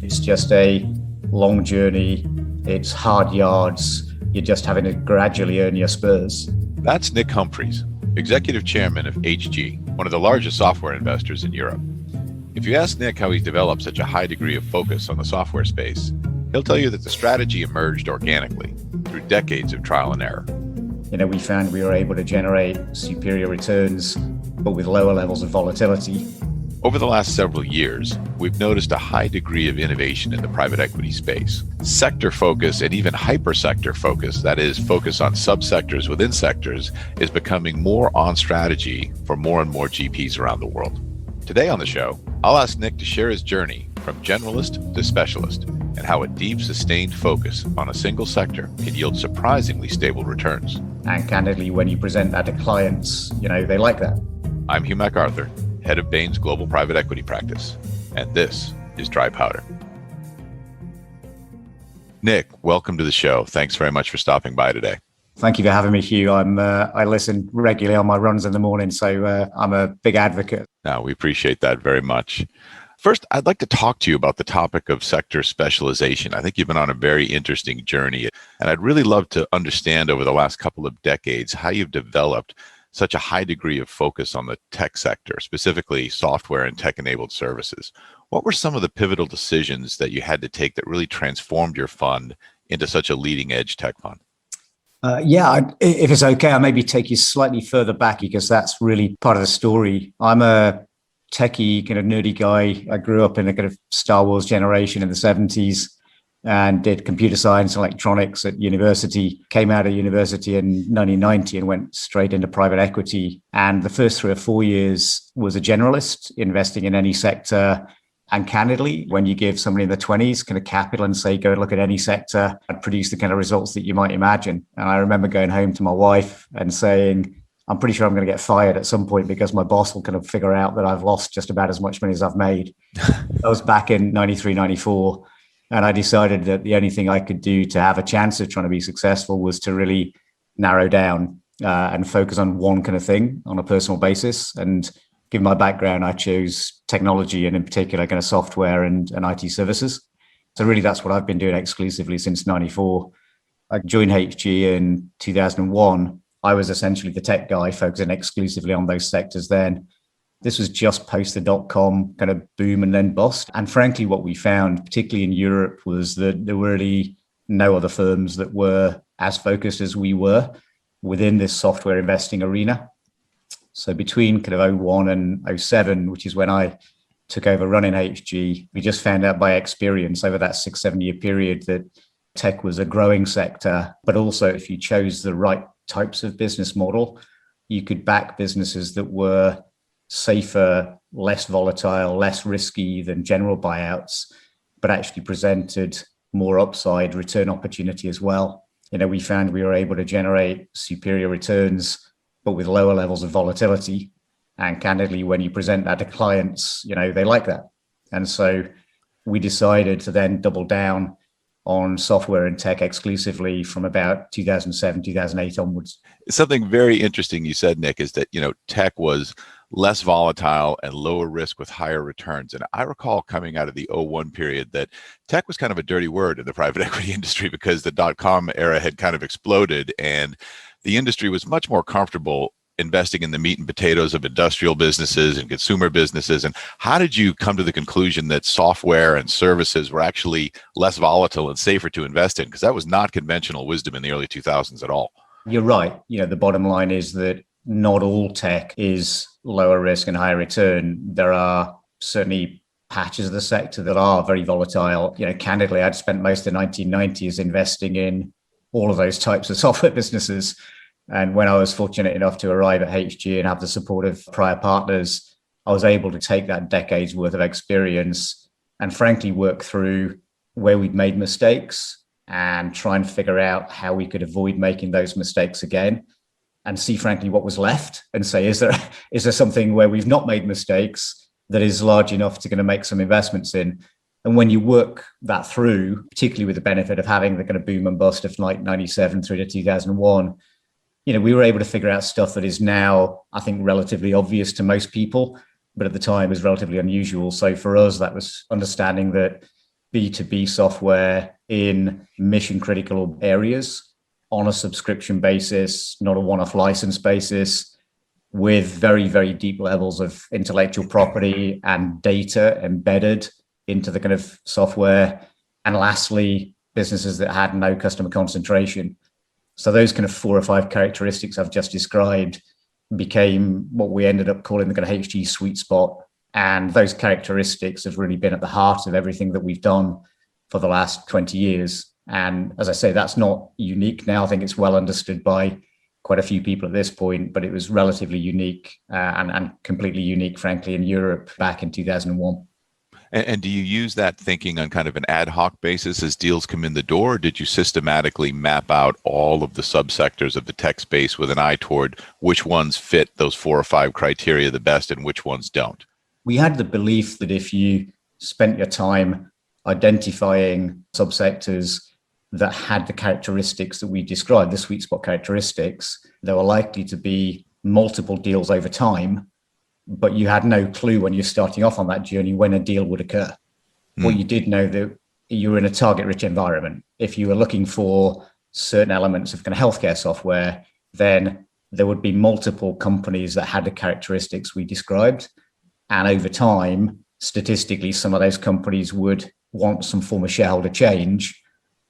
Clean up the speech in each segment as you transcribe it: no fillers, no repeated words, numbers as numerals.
It's just a long journey. It's hard yards. You're just having to gradually earn your spurs. That's Nick Humphreys, Executive Chairman of HG, one of the largest software investors in Europe. If you ask Nick how he's developed such a high degree of focus on the software space, he'll tell you that the strategy emerged organically through decades of trial and error. We found we were able to generate superior returns, but with lower levels of volatility. Over the last several years, we've noticed a high degree of innovation in the private equity space. Sector focus and even hyper-sector focus, that is, focus on subsectors within sectors, is becoming more on strategy for more and more GPs around the world. Today on the show, I'll ask Nick to share his journey from generalist to specialist and how a deep, sustained focus on a single sector can yield surprisingly stable returns. And candidly, when you present that to clients, they like that. I'm Hugh MacArthur, head of Bain's Global Private Equity Practice, and this is Dry Powder. Nick, welcome to the show. Thanks very much for stopping by today. Thank you for having me, Hugh. I listen regularly on my runs in the morning, so I'm a big advocate. We appreciate that very much. First, I'd like to talk to you about the topic of sector specialization. I think you've been on a very interesting journey, and I'd really love to understand over the last couple of decades how you've developed such a high degree of focus on the tech sector, specifically software and tech-enabled services. What were some of the pivotal decisions that you had to take that really transformed your fund into such a leading-edge tech fund? If it's okay, I'll maybe take you slightly further back because that's really part of the story. I'm a techie, kind of nerdy guy. I grew up in a kind of Star Wars generation in the 70s and did computer science and electronics at university, came out of university in 1990 and went straight into private equity. And the first 3 or 4 years was a generalist, investing in any sector. And candidly, when you give somebody in the 20s kind of capital and say, go look at any sector, I'd produce the kind of results that you might imagine. And I remember going home to my wife and saying, I'm pretty sure I'm going to get fired at some point because my boss will kind of figure out that I've lost just about as much money as I've made. That was back in 93, 94. And I decided that the only thing I could do to have a chance of trying to be successful was to really narrow down and focus on one kind of thing on a personal basis. And given my background, I chose technology and in particular kind of software and IT services. So really that's what I've been doing exclusively since 94. I joined HG in 2001. I was essentially the tech guy focusing exclusively on those sectors then. This was just post the dot-com kind of boom and then bust. And frankly, what we found, particularly in Europe, was that there were really no other firms that were as focused as we were within this software investing arena. So between kind of 01 and 07, which is when I took over running HG, we just found out by experience over that 6-7 year period that tech was a growing sector, but also if you chose the right types of business model, you could back businesses that were safer, less volatile, less risky than general buyouts, but actually presented more upside return opportunity as well. We found we were able to generate superior returns, but with lower levels of volatility. And candidly, when you present that to clients, they like that. And so we decided to then double down on software and tech exclusively from about 2007, 2008 onwards. Something very interesting you said, Nick, is that, tech was less volatile and lower risk with higher returns. And I recall coming out of the 01 period that tech was kind of a dirty word in the private equity industry because the dot-com era had kind of exploded and the industry was much more comfortable investing in the meat and potatoes of industrial businesses and consumer businesses. And how did you come to the conclusion that software and services were actually less volatile and safer to invest in? Because that was not conventional wisdom in the early 2000s at all. You're right. The bottom line is that not all tech is lower risk and higher return. There are certainly patches of the sector that are very volatile. Candidly, I'd spent most of the 1990s investing in all of those types of software businesses. And when I was fortunate enough to arrive at HG and have the support of prior partners, I was able to take that decade's worth of experience and frankly work through where we'd made mistakes and try and figure out how we could avoid making those mistakes again and see frankly what was left and say, is there something where we've not made mistakes that is large enough to going to make some investments in? And when you work that through, particularly with the benefit of having the kind of boom and bust of like 97 through to 2001, we were able to figure out stuff that is now, I think, relatively obvious to most people, but at the time was relatively unusual. So for us, that was understanding that B2B software in mission critical areas on a subscription basis, not a one-off license basis, with very, very deep levels of intellectual property and data embedded into the kind of software. And lastly, businesses that had no customer concentration. So those kind of 4 or 5 characteristics I've just described became what we ended up calling the kind of HG sweet spot. And those characteristics have really been at the heart of everything that we've done for the last 20 years. And as I say, that's not unique now. I think it's well understood by quite a few people at this point, but it was relatively unique and completely unique, frankly, in Europe back in 2001. And do you use that thinking on kind of an ad hoc basis as deals come in the door? Or did you systematically map out all of the subsectors of the tech space with an eye toward which ones fit those 4 or 5 criteria the best and which ones don't? We had the belief that if you spent your time identifying subsectors that had the characteristics that we described, the sweet spot characteristics, there were likely to be multiple deals over time, but you had no clue when you're starting off on that journey when a deal would occur. What you did know that you were in a target-rich environment. If you were looking for certain elements of kind of healthcare software, then there would be multiple companies that had the characteristics we described. And over time, statistically, some of those companies would want some form of shareholder change.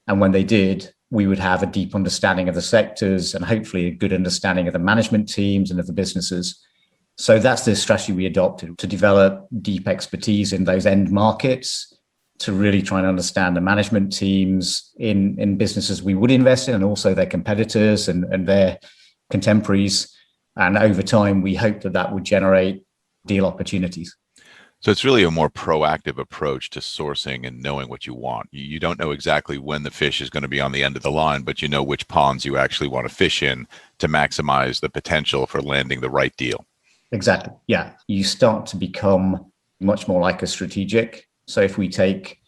And when they did, we would have a deep understanding of the sectors and hopefully a good understanding of the management teams and of the businesses. So that's the strategy we adopted, to develop deep expertise in those end markets, to really try and understand the management teams in businesses we would invest in and also their competitors and their contemporaries. And over time, we hope that that would generate deal opportunities. So it's really a more proactive approach to sourcing and knowing what you want. You don't know exactly when the fish is going to be on the end of the line, but you know which ponds you actually want to fish in to maximize the potential for landing the right deal. Exactly. Yeah. You start to become much more like a strategic. So if we take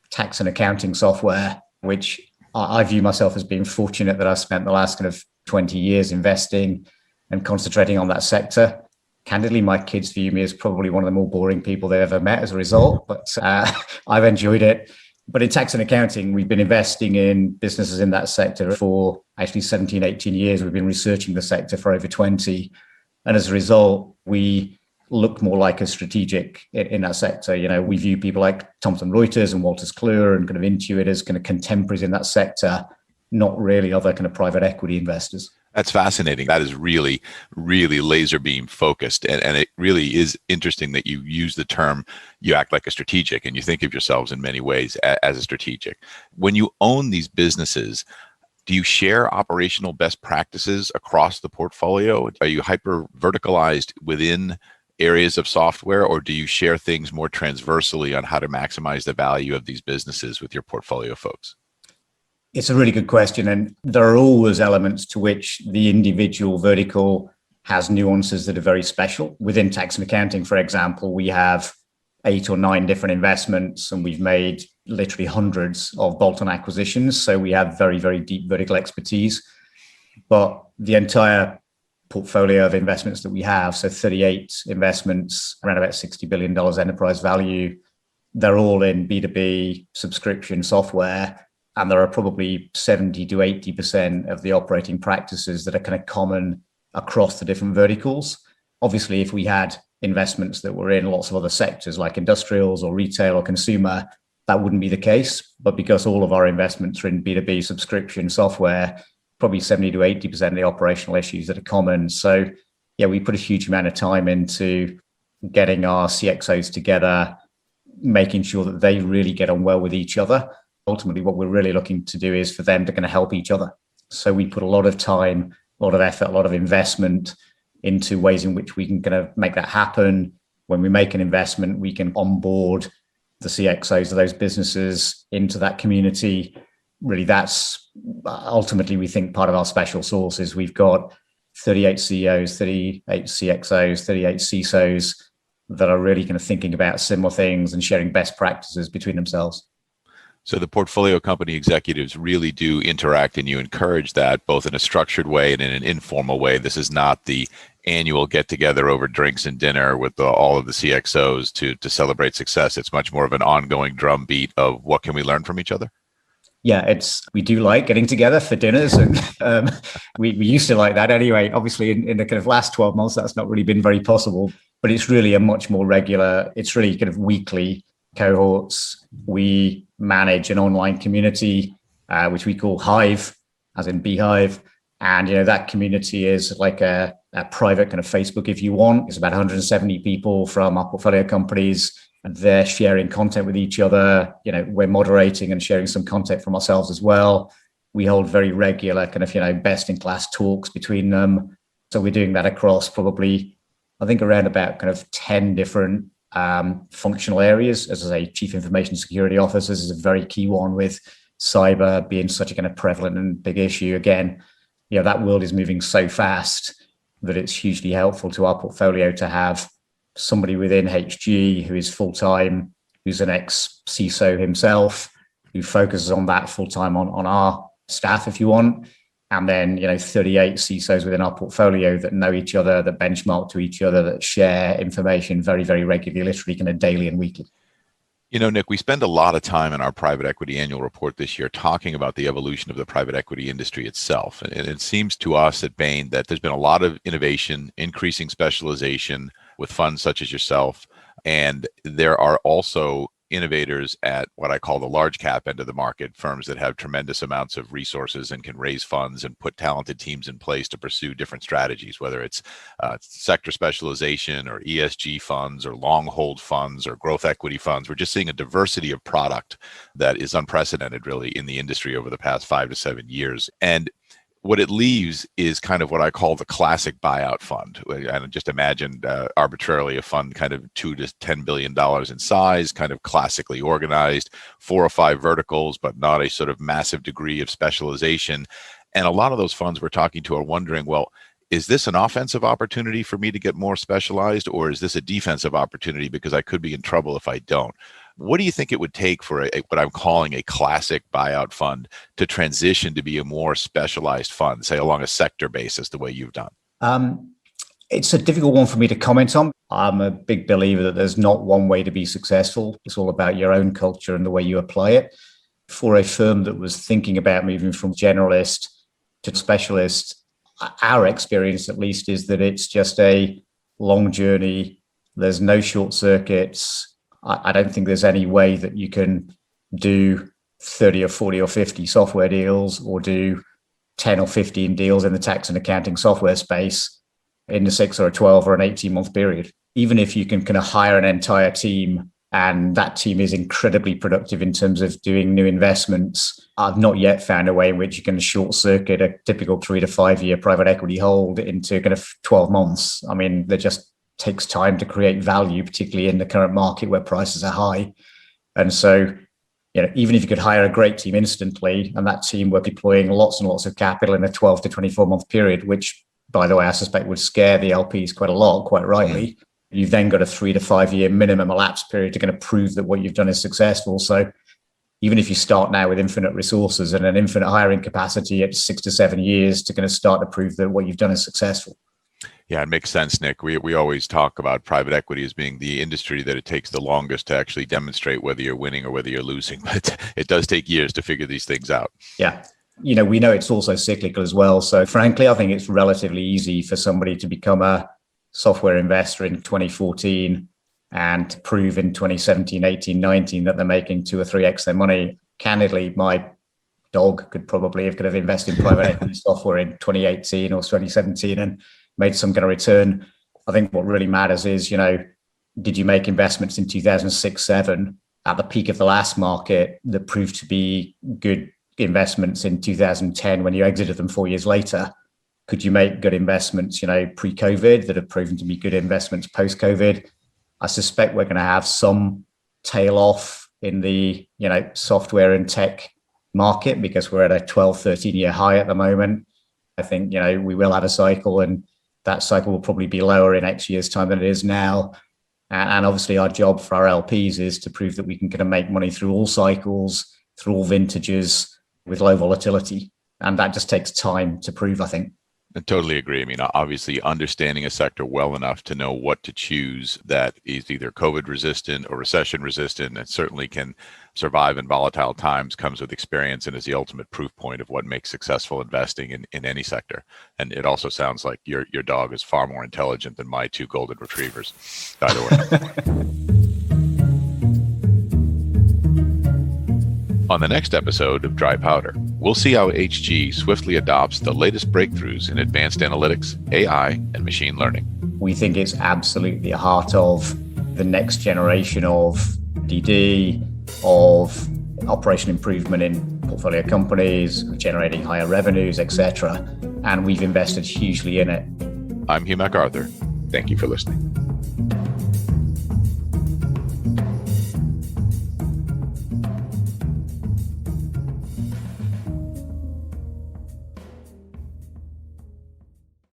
tax and accounting software, which I view myself as being fortunate that I've spent the last kind of 20 years investing and concentrating on that sector. Candidly, my kids view me as probably one of the more boring people they've ever met as a result, but I've enjoyed it. But in tax and accounting, we've been investing in businesses in that sector for actually 17, 18 years. We've been researching the sector for over 20. And as a result, we look more like a strategic in that sector. You know, we view people like Thomson Reuters and Wolters Kluwer and kind of Intuit as kind of contemporaries in that sector, not really other kind of private equity investors. That's fascinating. That is really, really laser beam focused. And it really is interesting that you use the term, you act like a strategic, and you think of yourselves in many ways as a strategic. When you own these businesses, do you share operational best practices across the portfolio? Are you hyper verticalized within areas of software, or do you share things more transversally on how to maximize the value of these businesses with your portfolio folks? It's a really good question. And there are always elements to which the individual vertical has nuances that are very special. Within tax and accounting, for example, we have 8 or 9 different investments, and we've made literally hundreds of bolt-on acquisitions. So we have very, very deep vertical expertise. But the entire portfolio of investments that we have, so 38 investments, around about $60 billion enterprise value, they're all in B2B subscription software. And there are probably 70 to 80% of the operating practices that are kind of common across the different verticals. Obviously, if we had investments that were in lots of other sectors like industrials or retail or consumer, that wouldn't be the case. But because all of our investments are in B2B subscription software, probably 70 to 80% of the operational issues that are common. So yeah, we put a huge amount of time into getting our CXOs together, making sure that they really get on well with each other. Ultimately, what we're really looking to do is for them to kind of help each other. So we put a lot of time, a lot of effort, a lot of investment into ways in which we can kind of make that happen. When we make an investment, we can onboard the CXOs of those businesses into that community. Really, that's ultimately, we think, part of our special sauce is we've got 38 CEOs, 38 CXOs, 38 CISOs that are really kind of thinking about similar things and sharing best practices between themselves. So the portfolio company executives really do interact, and you encourage that both in a structured way and in an informal way. This is not the annual get together over drinks and dinner with all of the CXOs to celebrate success. It's much more of an ongoing drumbeat of what can we learn from each other. Yeah, we do like getting together for dinners, and we used to like that anyway. Obviously, in the kind of last 12 months, that's not really been very possible, but it's really a much more regular, it's really kind of weekly cohorts. We manage an online community, which we call Hive, as in Beehive. And, that community is like a private kind of Facebook, if you want. It's about 170 people from our portfolio companies. And they're sharing content with each other. We're moderating and sharing some content from ourselves as well. We hold very regular kind of, best in class talks between them. So we're doing that across probably, I think, around about kind of 10 different functional areas. As I say, chief information security officers is a very key one, with cyber being such a kind of prevalent and big issue. Again, that world is moving so fast that it's hugely helpful to our portfolio to have somebody within HG who is full-time, who's an ex-CISO himself, who focuses on that full-time on our staff, if you want. And then, 38 CISOs within our portfolio that know each other, that benchmark to each other, that share information very, very regularly, literally kind of daily and weekly. Nick, we spend a lot of time in our private equity annual report this year talking about the evolution of the private equity industry itself. And it seems to us at Bain that there's been a lot of innovation, increasing specialization with funds such as yourself. And there are also innovators at what I call the large cap end of the market, firms that have tremendous amounts of resources and can raise funds and put talented teams in place to pursue different strategies, whether it's sector specialization or ESG funds or long hold funds or growth equity funds. We're just seeing a diversity of product that is unprecedented really in the industry over the past 5 to 7 years. And what it leaves is kind of what I call the classic buyout fund. And just imagine arbitrarily a fund kind of $2 to $10 billion in size, kind of classically organized, 4 or 5 verticals, but not a sort of massive degree of specialization. And a lot of those funds we're talking to are wondering, well, is this an offensive opportunity for me to get more specialized, or is this a defensive opportunity because I could be in trouble if I don't? What do you think it would take for what I'm calling a classic buyout fund to transition to be a more specialized fund, say along a sector basis, the way you've done? It's a difficult one for me to comment on. I'm a big believer that there's not one way to be successful. It's all about your own culture and the way you apply it. For a firm that was thinking about moving from generalist to specialist, our experience at least is that it's just a long journey. There's no short circuits. I don't think there's any way that you can do 30 or 40 or 50 software deals or do 10 or 15 deals in the tax and accounting software space in a 6 or a 12 or an 18-month period. Even if you can kind of hire an entire team and that team is incredibly productive in terms of doing new investments, I've not yet found a way in which you can short circuit a typical 3 to 5 year private equity hold into kind of 12 months. I mean, there just takes time to create value, particularly in the current market where prices are high. And so, even if you could hire a great team instantly and that team were deploying lots and lots of capital in a 12 to 24 month period, which, by the way, I suspect would scare the LPs quite a lot, quite rightly. You've then got a 3 to 5 year minimum elapse period to kind of prove that what you've done is successful. So even if you start now with infinite resources and an infinite hiring capacity at 6 to 7 years to kind of start to prove that what you've done is successful. Yeah, it makes sense, Nick. We always talk about private equity as being the industry that it takes the longest to actually demonstrate whether you're winning or whether you're losing, but it does take years to figure these things out. Yeah. We know it's also cyclical as well. So frankly, I think it's relatively easy for somebody to become a software investor in 2014 and prove in 2017, 18, 19 that they're making 2 or 3x their money. Candidly, my dog could probably have invested in private equity software in 2018 or 2017 and made some kind of return. I think what really matters is, did you make investments in 2006, 7 at the peak of the last market that proved to be good investments in 2010 when you exited them 4 years later? Could you make good investments, pre-COVID that have proven to be good investments post-COVID? I suspect we're going to have some tail off in the, software and tech market because we're at a 12, 13-year high at the moment. I think, we will have a cycle and that cycle will probably be lower in X years' time than it is now. And obviously our job for our LPs is to prove that we can kind of make money through all cycles, through all vintages with low volatility. And that just takes time to prove, I think. I totally agree. I mean, obviously, understanding a sector well enough to know what to choose that is either COVID resistant or recession resistant and certainly can survive in volatile times comes with experience and is the ultimate proof point of what makes successful investing in any sector. And it also sounds like your dog is far more intelligent than my two golden retrievers, by the way. On the next episode of Dry Powder, we'll see how HG swiftly adopts the latest breakthroughs in advanced analytics, AI, and machine learning. We think it's absolutely the heart of the next generation of DD, of operation improvement in portfolio companies, generating higher revenues, etc. And we've invested hugely in it. I'm Hugh MacArthur. Thank you for listening.